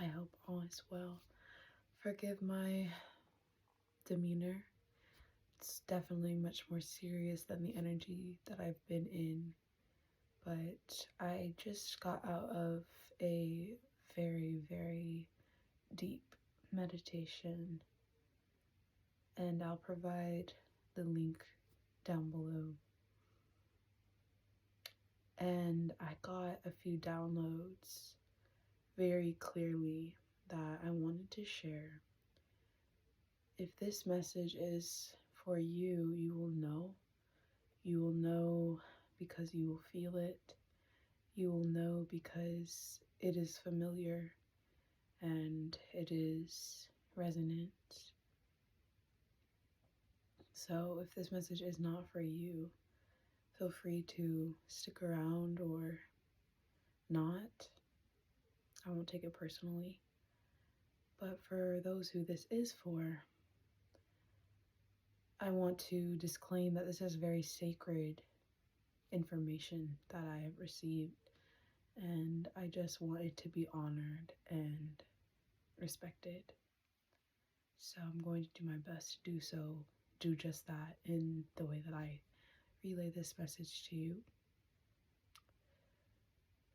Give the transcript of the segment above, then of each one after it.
I hope all is well. Forgive my demeanor. It's definitely much more serious than the energy that I've been in, but I just got out of a very, very deep meditation, and I'll provide the link down below. And I got a few downloads very clearly that I wanted to share. If this message is for you, you will know. You will know because you will feel it. You will know because it is familiar and it is resonant. So if this message is not for you, feel free to stick around or not. I won't take it personally. But for those who this is for, I want to disclaim that this is very sacred information that I have received, and I just want it to be honored and respected. So I'm going to do my best to do just that in the way that I relay this message to you.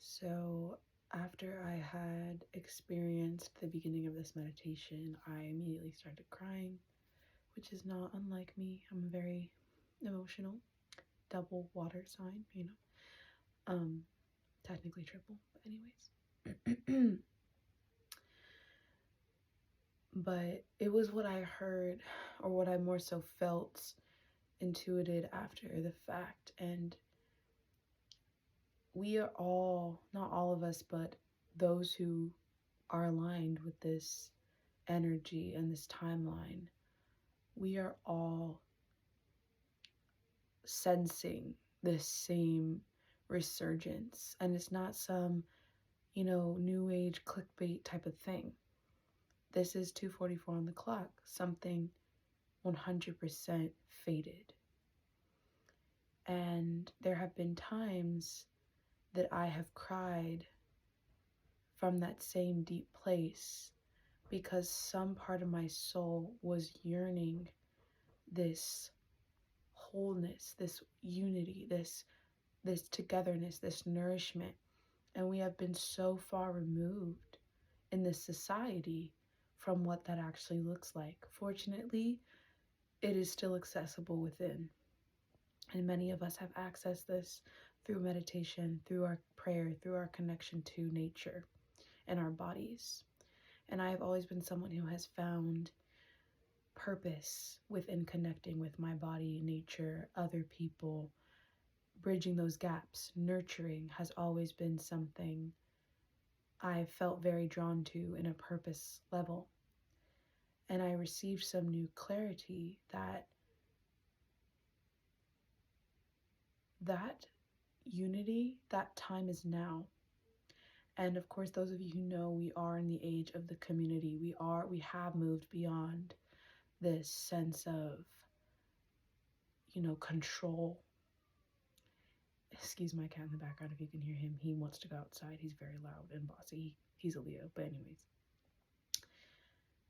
So after I had experienced the beginning of this meditation, I immediately started crying, which is not unlike me. I'm very emotional, double water sign, technically triple, but anyways. But it was what I heard, or what I more so felt, intuited after the fact. And we are all, not all of us, but those who are aligned with this energy and this timeline, we are all sensing this same resurgence. And it's not some, new age clickbait type of thing. This is 2:44 on the clock, something 100% faded. And there have been times that I have cried from that same deep place because some part of my soul was yearning this wholeness, this unity, this togetherness, this nourishment. And we have been so far removed in this society from what that actually looks like. Fortunately, it is still accessible within. And many of us have accessed this through meditation, through our prayer, through our connection to nature and our bodies. And I have always been someone who has found purpose within connecting with my body, nature, other people, bridging those gaps. Nurturing has always been something I felt very drawn to in a purpose level. And I received some new clarity that unity, that time is now. And of course, those of you who know, we are in the age of the community. We have moved beyond this sense of, control. Excuse my cat in the background if you can hear him. He wants to go outside. He's very loud and bossy. He's a Leo, but anyways.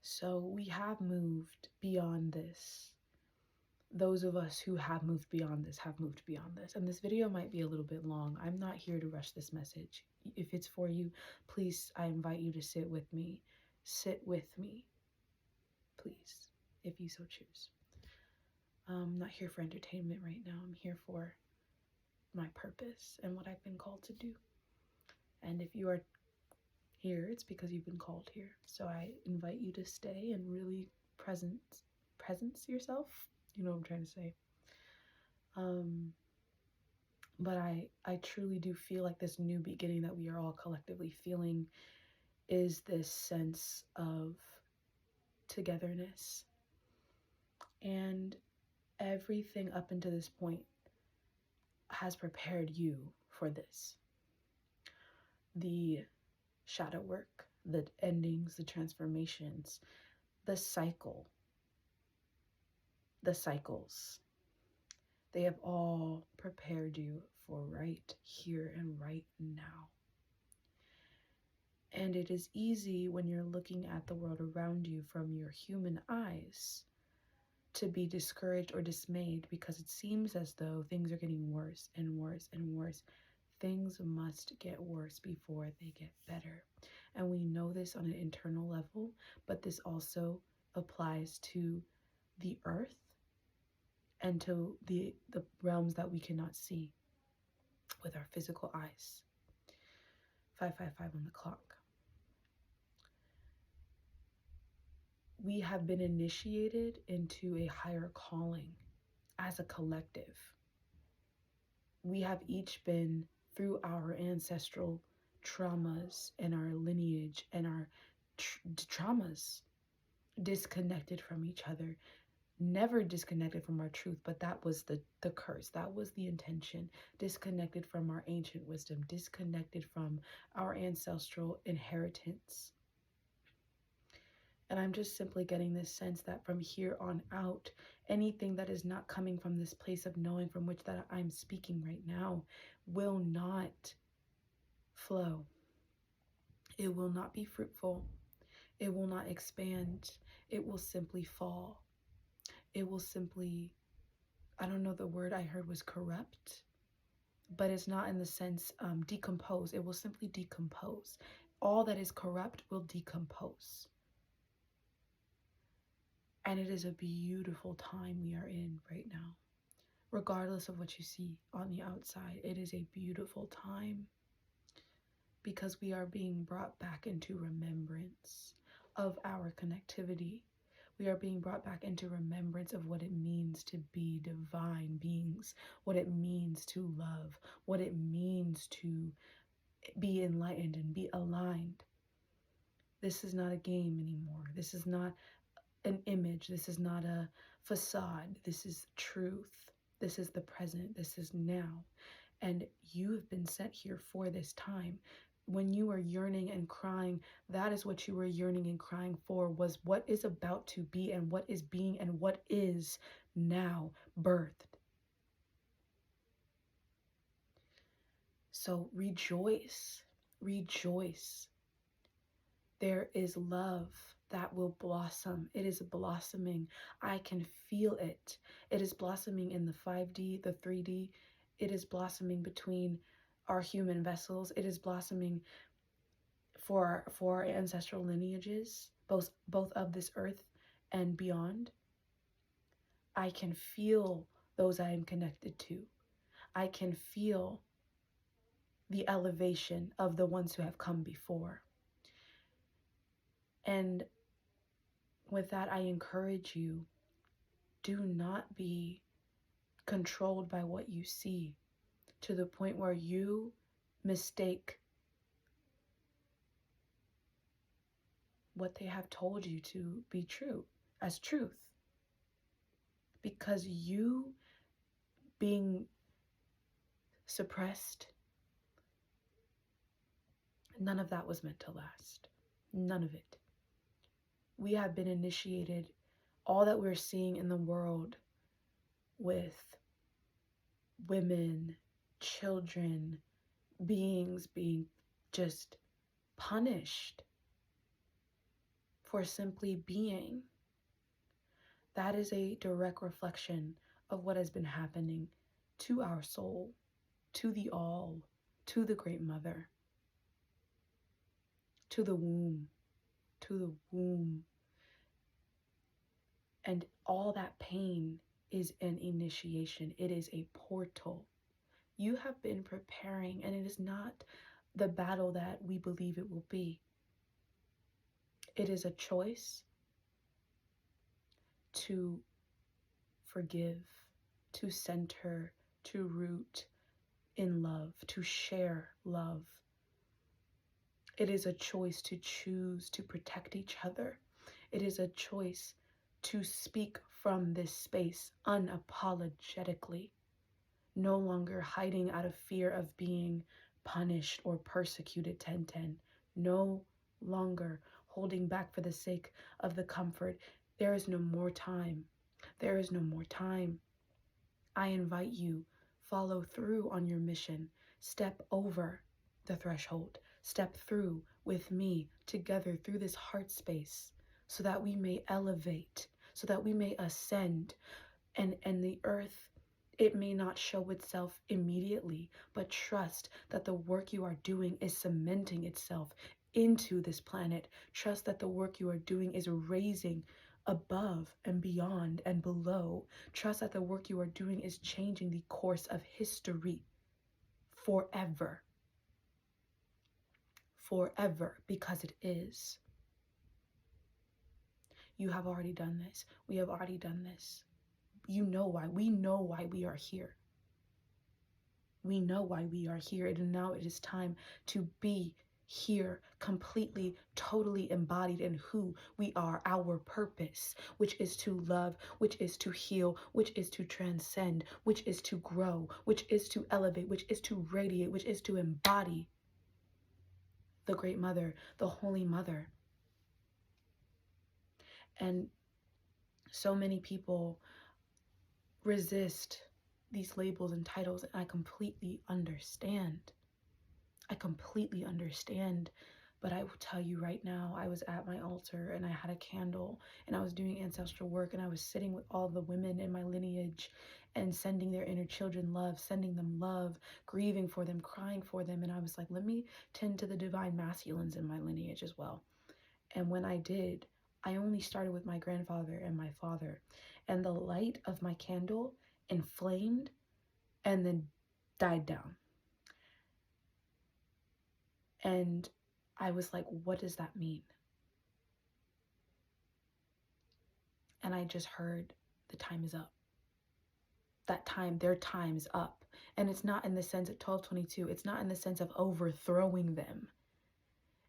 So we have moved beyond this. Those of us who have moved beyond this have moved beyond this. And this video might be a little bit long. I'm not here to rush this message. If it's for you, please, I invite you to sit with me. Sit with me, please, if you so choose. I'm not here for entertainment right now. I'm here for my purpose and what I've been called to do. And if you are here, it's because you've been called here. So I invite you to stay and really presence yourself. You know what I'm trying to say. But I truly do feel like this new beginning that we are all collectively feeling is this sense of togetherness. And everything up until this point has prepared you for this. The shadow work, the endings, the transformations, the cycles, they have all prepared you for right here and right now. And it is easy when you're looking at the world around you from your human eyes to be discouraged or dismayed because it seems as though things are getting worse and worse and worse. Things must get worse before they get better. And we know this on an internal level, but this also applies to the earth and to the realms that we cannot see with our physical eyes. 555 on the clock. We have been initiated into a higher calling as a collective. We have each been, through our ancestral traumas and our lineage and our traumas, disconnected from each other. Never disconnected from our truth, but that was the curse. That was the intention. Disconnected from our ancient wisdom, disconnected from our ancestral inheritance. And I'm just simply getting this sense that from here on out, anything that is not coming from this place of knowing from which that I'm speaking right now will not flow. It will not be fruitful. It will not expand. It will simply fall. It will simply, I don't know, the word I heard was corrupt, but it's not in the sense decompose. It will simply decompose. All that is corrupt will decompose. And it is a beautiful time we are in right now. Regardless of what you see on the outside, it is a beautiful time because we are being brought back into remembrance of our connectivity. We are being brought back into remembrance of what it means to be divine beings, what it means to love, what it means to be enlightened and be aligned. This is not a game anymore. This is not an image. This is not a facade. This is truth. This is the present. This is now. And you have been sent here for this time. When you are yearning and crying, that is what you were yearning and crying for, was what is about to be and what is being and what is now birthed. So rejoice, rejoice. There is love that will blossom. It is blossoming. I can feel it. It is blossoming in the 5D, the 3D. It is blossoming between our human vessels. It is blossoming for our ancestral lineages, both of this earth and beyond. I can feel those I am connected to. I can feel the elevation of the ones who have come before. And with that, I encourage you, do not be controlled by what you see to the point where you mistake what they have told you to be true as truth. Because you being suppressed, none of that was meant to last. None of it. We have been initiated. All that we're seeing in the world with women, children, beings being just punished for simply being, that is a direct reflection of what has been happening to our soul, to the all, to the Great Mother, to the womb, to the womb. And all that pain is an initiation. It is a portal. You have been preparing, and it is not the battle that we believe it will be. It is a choice to forgive, to center, to root in love, to share love. It is a choice to choose to protect each other. It is a choice to speak from this space unapologetically, no longer hiding out of fear of being punished or persecuted 1010, no longer holding back for the sake of the comfort. There is no more time. There is no more time. I invite you, follow through on your mission. Step over the threshold. Step through with me together through this heart space so that we may elevate, so that we may ascend, and the earth, it may not show itself immediately, but trust that the work you are doing is cementing itself into this planet. Trust that the work you are doing is raising above and beyond and below. Trust that the work you are doing is changing the course of history forever. Forever, because it is. You have already done this. We have already done this. You know why. We know why we are here. We know why we are here. And now it is time to be here completely, totally embodied in who we are, our purpose, which is to love, which is to heal, which is to transcend, which is to grow, which is to elevate, which is to radiate, which is to embody the Great Mother, the Holy Mother. And so many people resist these labels and titles, and I completely understand. But I will tell you right now, I was at my altar and I had a candle and I was doing ancestral work and I was sitting with all the women in my lineage and sending their inner children love, sending them love, grieving for them, crying for them. And I was like, let me tend to the divine masculines in my lineage as well. And when I did, I only started with my grandfather and my father, and the light of my candle inflamed and then died down. And I was like, what does that mean? And I just heard the time is up. That time, their time's up. And it's not in the sense of 1222. It's not in the sense of overthrowing them.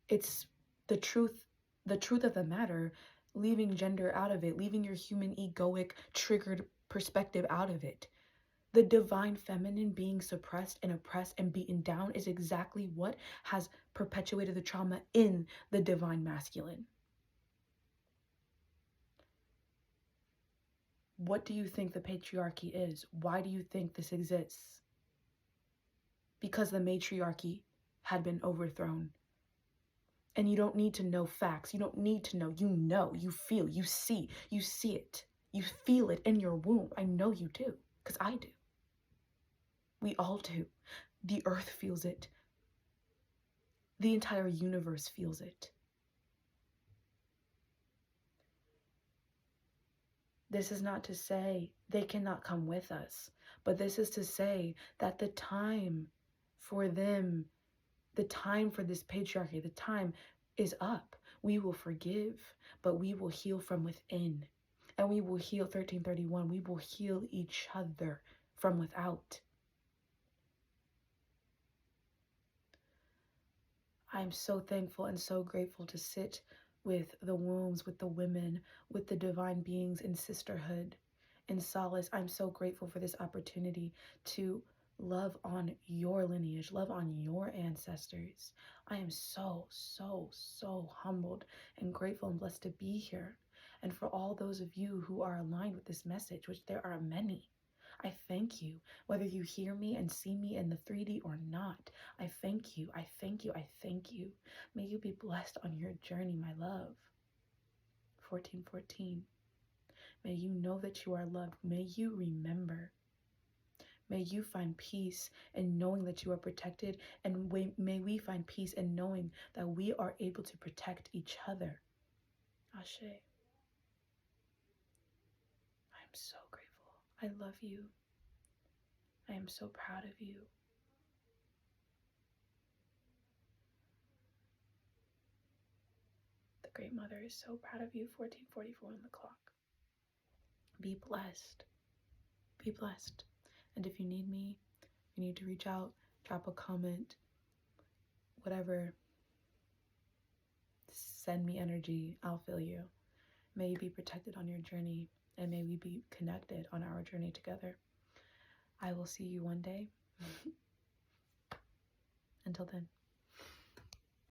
It's the truth of the matter, leaving gender out of it, leaving your human egoic triggered perspective out of it. The divine feminine being suppressed and oppressed and beaten down is exactly what has perpetuated the trauma in the divine masculine. What do you think the patriarchy is? Why do you think this exists? Because the matriarchy had been overthrown. And you don't need to know facts. You don't need to know. You know, you feel, you see it. You feel it in your womb. I know you do, because I do. We all do. The earth feels it. The entire universe feels it. This is not to say they cannot come with us, but this is to say that the time for them, the time for this patriarchy, the time is up. We will forgive, but we will heal from within. And we will heal 1331. We will heal each other from without. I'm so thankful and so grateful to sit with the wombs, with the women, with the divine beings in sisterhood, in solace. I'm so grateful for this opportunity to love on your lineage, love on your ancestors. I am so, so, so humbled and grateful and blessed to be here. And for all those of you who are aligned with this message, which there are many, I thank you. Whether you hear me and see me in the 3D or not, I thank you. I thank you. I thank you. May you be blessed on your journey, my love. 1414. May you know that you are loved. May you remember. May you find peace in knowing that you are protected, and may we find peace in knowing that we are able to protect each other. Ashe. I am so grateful. I love you. I am so proud of you. The Great Mother is so proud of you. 1444 on the clock. Be blessed. Be blessed. And if you need me, you need to reach out, drop a comment, whatever. Send me energy. I'll feel you. May you be protected on your journey, and may we be connected on our journey together. I will see you one day. Until then.